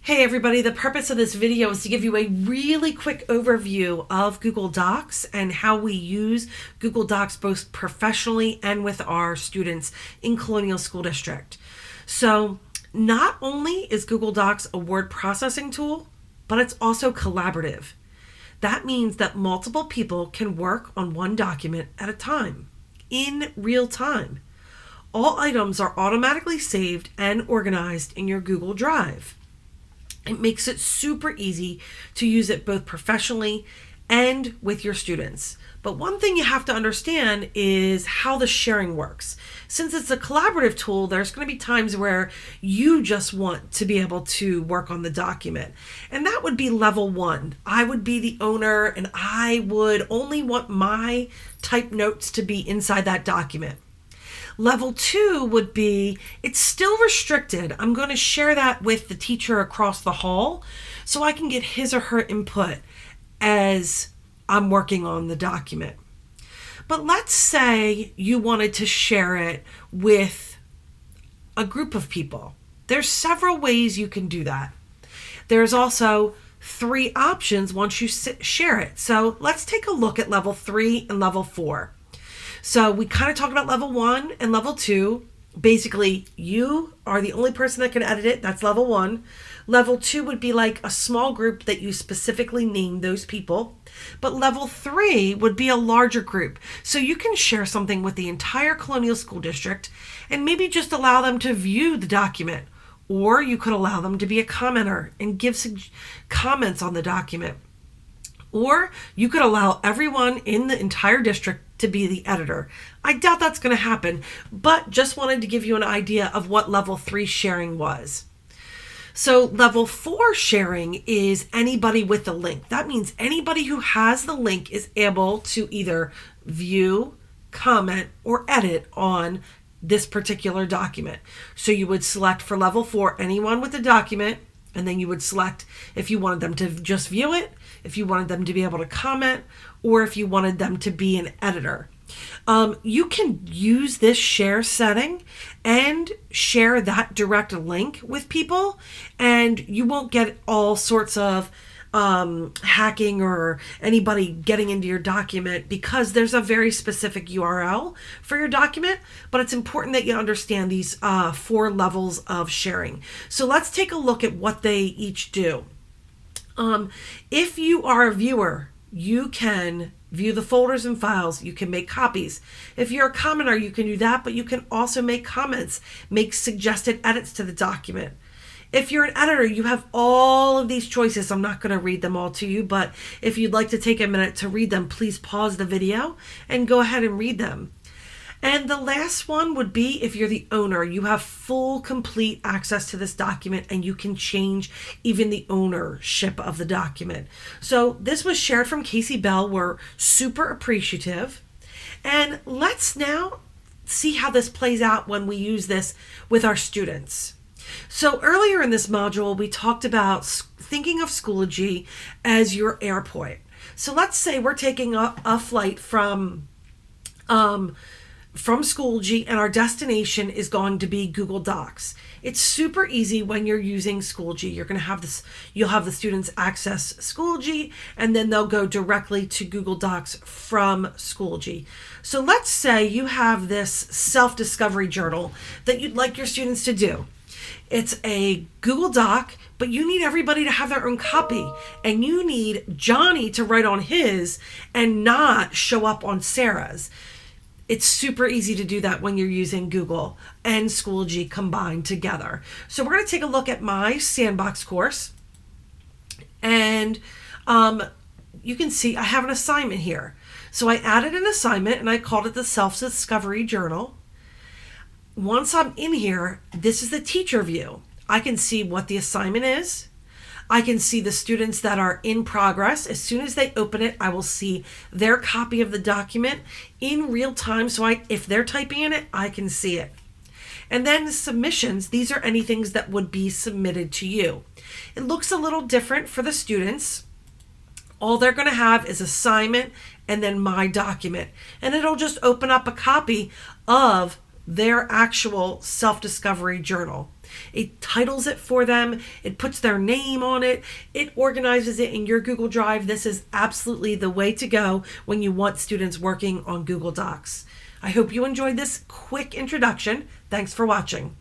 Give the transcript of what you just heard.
Hey everybody, the purpose of this video is to give you a really quick overview of Google Docs and how we use Google Docs both professionally and with our students in Colonial School District. So not only is Google Docs a word processing tool, but it's also collaborative. That means that multiple people can work on one document at a time, in real time. All items are automatically saved and organized in your Google Drive. It makes it super easy to use it both professionally and with your students. But one thing you have to understand is how the sharing works. Since it's a collaborative tool, there's going to be times where you just want to be able to work on the document. And that would be level 1. I would be the owner and I would only want my type notes to be inside that document. Level 2 would be, it's still restricted. I'm going to share that with the teacher across the hall so I can get his or her input as I'm working on the document. But let's say you wanted to share it with a group of people. There's several ways you can do that. There's also 3 options once you share it. So let's take a look at level 3 and level 4. So we kind of talked about level 1 and level 2. Basically, you are the only person that can edit it. That's level 1. Level 2 would be like a small group that you specifically name those people. But level 3 would be a larger group. So you can share something with the entire Colonial School District and maybe just allow them to view the document. Or you could allow them to be a commenter and give comments on the document. Or you could allow everyone in the entire district to be the editor. I doubt that's going to happen, but just wanted to give you an idea of what level 3 sharing was. So level 4 sharing is anybody with the link. That means anybody who has the link is able to either view, comment, or edit on this particular document. So you would select for level 4 anyone with the document, and then you would select if you wanted them to just view it, if you wanted them to be able to comment, or if you wanted them to be an editor. You can use this share setting and share that direct link with people, and you won't get all sorts of hacking or anybody getting into your document because there's a very specific URL for your document, but it's important that you understand these 4 levels of sharing. So let's take a look at what they each do. If you are a viewer, you can view the folders and files. You can make copies. If you're a commenter, you can do that, but you can also make comments, make suggested edits to the document. If you're an editor, you have all of these choices. I'm not going to read them all to you, but if you'd like to take a minute to read them, please pause the video and go ahead and read them. And the last one would be if you're the owner, you have full, complete access to this document and you can change even the ownership of the document. So this was shared from Casey Bell. We're super appreciative. And let's now see how this plays out when we use this with our students. So earlier in this module, we talked about thinking of Schoology as your airport. So let's say we're taking a flight from Schoology and our destination is going to be Google Docs. It's super easy when you're using Schoology. You'll have the students access Schoology and then they'll go directly to Google Docs from Schoology. So let's say you have this self-discovery journal that you'd like your students to do. It's a Google Doc, but you need everybody to have their own copy, and you need Johnny to write on his and not show up on Sarah's. It's super easy to do that when you're using Google and Schoology combined together. So we're going to take a look at my sandbox course, and you can see I have an assignment here. So I added an assignment and I called it the Self-Discovery Journal. Once I'm in here, this is the teacher view. I can see what the assignment is. I can see the students that are in progress. As soon as they open it, I will see their copy of the document in real time. So if they're typing in it, I can see it. And then submissions, these are any things that would be submitted to you. It looks a little different for the students. All they're going to have is assignment and then my document. And it'll just open up a copy of their actual self-discovery journal. It titles it for them. It puts their name on it. It organizes it in your Google Drive. This is absolutely the way to go when you want students working on Google Docs. I hope you enjoyed this quick introduction. Thanks for watching.